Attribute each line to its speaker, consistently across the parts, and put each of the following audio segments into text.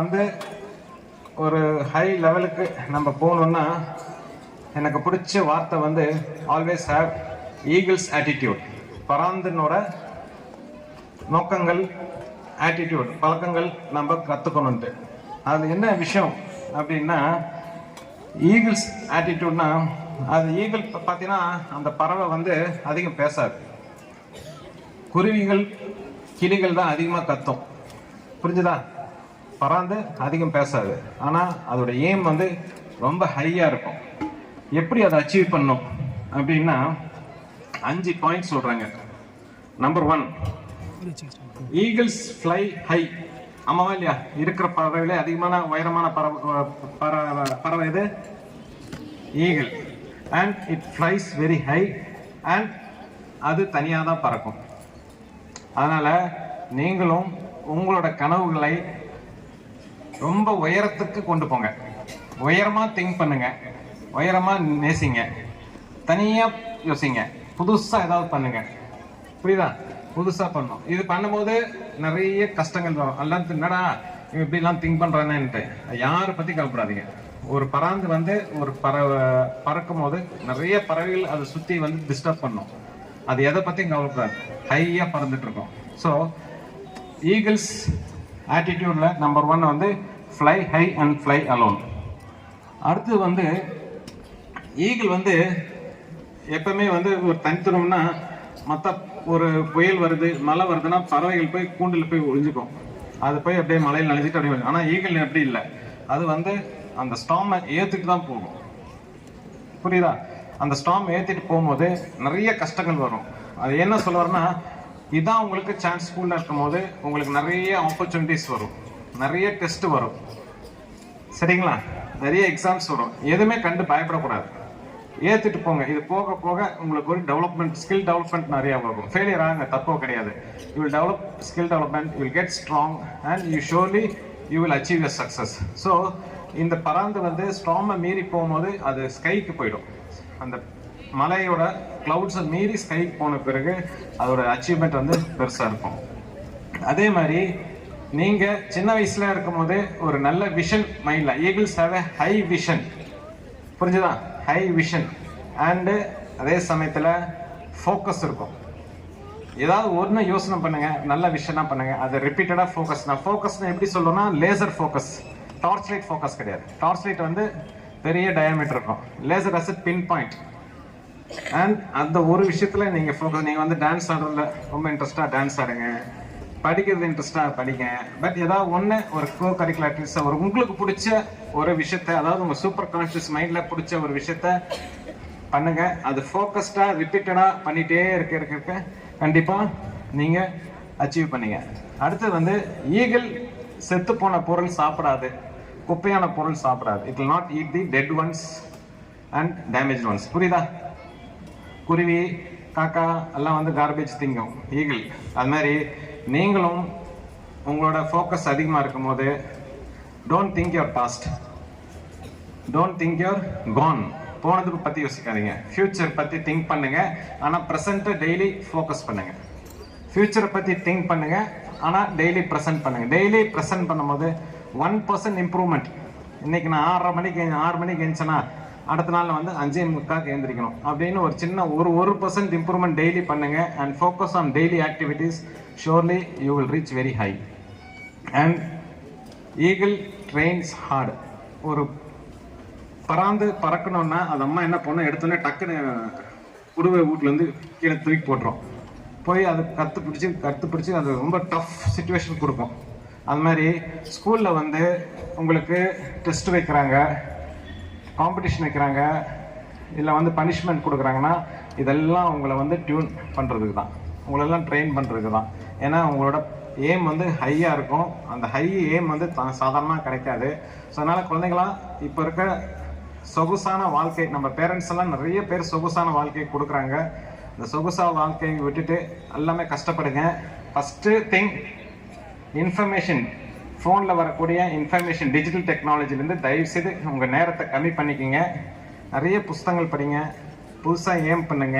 Speaker 1: வந்து ஒரு ஹை லெவலுக்கு நம்ம போகணுன்னா எனக்கு பிடிச்ச வார்த்தை வந்து ஆல்வேஸ் ஹேவ் ஈகிள்ஸ் ஆட்டிடியூட். பராந்தனோட நோக்கங்கள், ஆட்டிடியூட், பழக்கங்கள் நம்ம கற்றுக்கணுன்ட்டு. அது என்ன விஷயம் அப்படின்னா, ஈகிள்ஸ் ஆட்டிடியூட்னா, அது ஈகிள் பார்த்தீங்கன்னா அந்த பறவை வந்து அதிகம் பேசாது. குருவிகள், கிளிகள் தான் அதிகமாக கத்தும். புரிஞ்சுதா? பராந்து அதிகம் பேசாது. ஆனால் அதோட எய்ம் வந்து ரொம்ப ஹையாக இருக்கும். எப்படி அதை அச்சீவ் பண்ணும் அப்படின்னா 5 பாயிண்ட் சொல்கிறாங்க. Number 1, eagles fly high. ஆமாவா இல்லையா? இருக்கிற பறவையிலே அதிகமான உயரமான பறவை இது eagle. And it flies very high. And அது தனியாக தான் பறக்கும். அதனால நீங்களும் உங்களோட கனவுகளை ரொம்ப உயரத்துக்கு கொண்டு போங்க. உயரமா திங்க் பண்ணுங்க, உயரமா நேசிங்க, தனியா யோசிங்க, புதுசா ஏதாவது பண்ணுங்க. புரியுதா? புதுசா பண்ணும். இது பண்ணும்போது நிறைய கஷ்டங்கள் வரும். எல்லாம் என்னடா இப்படிலாம் திங்க் பண்றானேன்ட்டு யாரை பத்தி கவலைப்படாதீங்க. ஒரு பராந்து வந்து ஒரு பறக்கும் போது நிறைய பறவைகள் அதை சுத்தி வந்து டிஸ்டர்ப் பண்ணும். அது எதை பத்தியும் கவலைப்படாது, ஹையா பறந்துட்டு இருக்கும். ஸோ ஈகிள்ஸ் ஆட்டிடியூட்ல நம்பர் 1 வந்து fly high and fly alone. அடுத்து வந்து ஈகிள் வந்து எப்பவுமே வந்து ஒரு தனித்துவம்னா, மற்ற ஒரு புயல் வருது, மழை வருதுன்னா பறவைகள் போய் கூண்டில் போய் ஒழிஞ்சுக்கும். அது போய் அப்படியே மலையில் நனைஞ்சிட்டு அப்படியே. ஆனால் ஈகிள் எப்படி இல்லை, அது வந்து அந்த ஸ்டாமை ஏற்றுட்டு தான் போகும். புரியுதா? அந்த ஸ்டாம் ஏற்றிட்டு போகும்போது நிறைய கஷ்டங்கள் வரும். அது என்ன சொல்லுவாருன்னா, இதான் உங்களுக்கு சான்ஸ். ஸ்கூலில் இருக்கும் போது உங்களுக்கு நிறைய ஆப்பர்ச்சுனிட்டிஸ் வரும், நிறைய டெஸ்ட் வரும், சரிங்களா? நிறைய எக்ஸாம்ஸ் வரும். எதுவுமே கண்டு பயப்படக்கூடாது, ஏற்றுட்டு போங்க. இது போக போக உங்களுக்கு ஒரு டெவலப்மெண்ட், ஸ்கில் டெவலப்மெண்ட் நிறையா வரும். ஃபெயிலியர் ஆகுங்க, தப்போ கிடையாது. You will develop skill development, you will get strong and you surely you will achieve your success. So இந்த பராந்து வந்து ஸ்ட்ராமை மீறி போகும்போது அது ஸ்கைக்கு போயிடும். அந்த மலையோட கிளவுட்ஸை மீறி ஸ்கைக்கு போன பிறகு அதோட அச்சீவ்மெண்ட் வந்து பெருசாக இருக்கும். அதே மாதிரி நீங்கள் சின்ன வயசுல இருக்கும் போது ஒரு நல்ல விஷன் மைண்டில், eagles have a high vision. புரிஞ்சுதா? High vision. அண்டு அதே சமயத்தில் ஃபோக்கஸ் இருக்கும். ஏதாவது ஒன்று யோசனை பண்ணுங்க, நல்ல விஷயம்னா பண்ணுங்க, அதை ரிப்பீட்டடாக ஃபோக்கஸ். நான் ஃபோக்கஸ்னு எப்படி சொல்லுவேன்னா, laser focus, torch light focus கிடையாது. டார்ச் லைட் வந்து பெரிய டயாமீட்டர் இருக்கும், laser as pin point. And அந்த ஒரு விஷயத்துல நீங்க ஃபோக்கஸ். நீங்க வந்து டான்ஸ் ஆடுறதுல ரொம்ப இன்ட்ரெஸ்டா டான்ஸ் ஆடுங்க, படிக்கிறது இன்ட்ரெஸ்டா படிங்க. பட் ஏதாவது ஒன்று ஒரு கோ கரிக்குலர் ஆக்டிவிட்டிஸ், ஒரு உங்களுக்கு பிடிச்ச ஒரு விஷயத்த, அதாவது உங்க சூப்பர் கான்ஷியஸ் மைண்ட்ல பிடிச்ச ஒரு விஷயத்த பண்ணுங்க. அது ஃபோக்கஸ்டா ரிப்பீட்டடா பண்ணிட்டே இருக்க கண்டிப்பா நீங்க அச்சீவ் பண்ணீங்க. அடுத்து வந்து ஈகிள் செத்து போன பொருள் சாப்பிடாது, குப்பையான பொருள் சாப்பிடாது. It will not eat the dead ones and damage ones. புரியுதா? குருவி, காக்கா எல்லாம் வந்து கார்பேஜ் திங்கும், ஈகிள். அது மாதிரி நீங்களும் உங்களோட ஃபோக்கஸ் அதிகமாக இருக்கும் போது, don't think your past, don't think your gone. போனதுக்கு பற்றி யோசிக்காதீங்க, ஃபியூச்சர் பற்றி திங்க் பண்ணுங்க. ஆனால் ப்ரெசண்ட்டை டெய்லி ஃபோக்கஸ் பண்ணுங்க. ஃபியூச்சரை பற்றி திங்க் பண்ணுங்க, ஆனால் டெய்லி ப்ரெசென்ட் பண்ணுங்க. டெய்லி ப்ரெசென்ட் பண்ணும்போது 1% இம்ப்ரூவ்மெண்ட். இன்னைக்கு நான் 6 மணிக்கு எழுந்தேன்னா அடுத்த நாள் வந்து 5:45 எழுந்திரிக்கணும் அப்படின்னு ஒரு சின்ன ஒரு 1% இம்ப்ரூவ்மெண்ட் டெய்லி பண்ணுங்க. And focus on daily activities. Surely you will reach very high. And eagle trains hard. ஒரு பராந்து பறக்கணும்னா அது அம்மா என்ன பண்ணணும், எடுத்தோன்னே டக்குன்னு குடுவை வீட்டிலேருந்து கீழே தூக்கி போட்டுரும். போய் அது கற்று பிடிச்சி அது ரொம்ப டஃப் சுச்சுவேஷன் கொடுக்கும். அது மாதிரி ஸ்கூலில் வந்து உங்களுக்கு டெஸ்ட் வைக்கிறாங்க, காம்படிஷன் வைக்கிறாங்க, இல்லை வந்து பனிஷ்மெண்ட் கொடுக்குறாங்கன்னா இதெல்லாம் உங்களை வந்து டியூன் பண்ணுறதுக்கு தான், உங்களெல்லாம் ட்ரெயின் பண்ணுறதுக்கு தான். ஏன்னா உங்களோட எய்ம் வந்து ஹையாக இருக்கும். அந்த ஹை எய்ம் வந்து சாதாரணமாக கிடைக்காது. ஸோ அதனால் குழந்தைங்களாம் இப்போ இருக்க சொகுசான வாழ்க்கை, நம்ம பேரண்ட்ஸ் எல்லாம் நிறைய பேர் சொகுசான வாழ்க்கையை கொடுக்குறாங்க. இந்த சொகுசா வாழ்க்கையை விட்டுட்டு எல்லாமே கஷ்டப்படுங்க. ஃபஸ்ட்டு திங், இன்ஃபர்மேஷன், ஃபோனில் வரக்கூடிய இன்ஃபர்மேஷன், டிஜிட்டல் டெக்னாலஜிலேருந்து தயவுசெய்து உங்கள் நேரத்தை கம்மி பண்ணிக்கிங்க. நிறைய புஸ்தகங்கள் படிங்க, புதுசாக ஏம் பண்ணுங்க.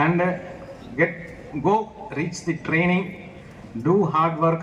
Speaker 1: And go reach the training, do hard work.